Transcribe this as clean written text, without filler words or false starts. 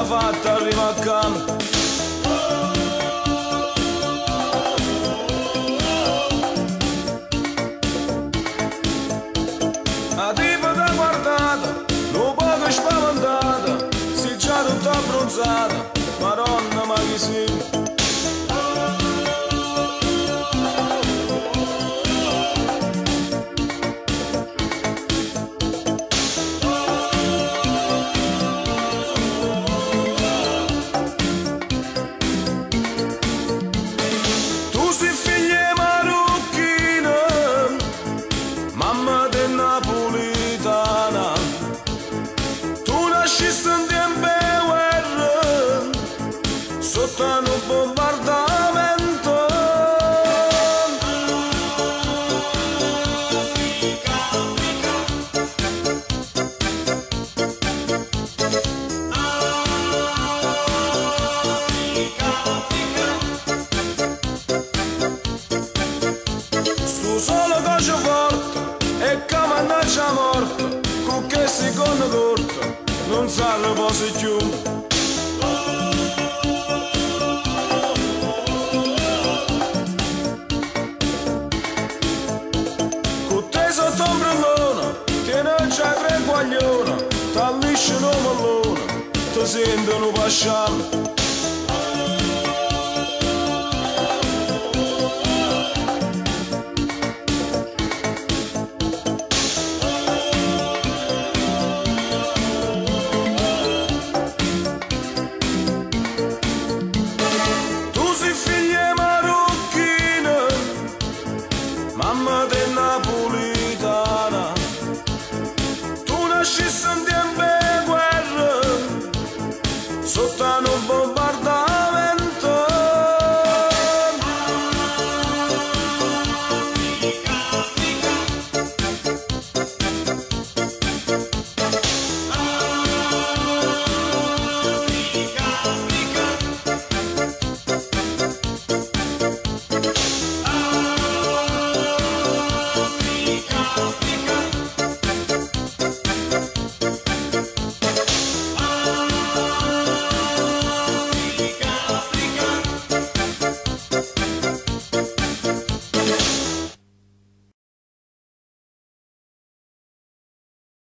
fatta arriva accanto. A tipo da guardata, un poco spaventata, si già tutta abbronzata, Madonna ma chi sei? Tu sei figlia marocchina, mamma de napolitana. Tu nasciste in tempo di guerra, sotto un bombardamento. Sto solo cosce forte e che mannaggia morto, con che secondo corto non sa le cose più. Con te sotto un brillone, che non c'è tre guaglione, t'allisce un omellone, ti sentono pasciare.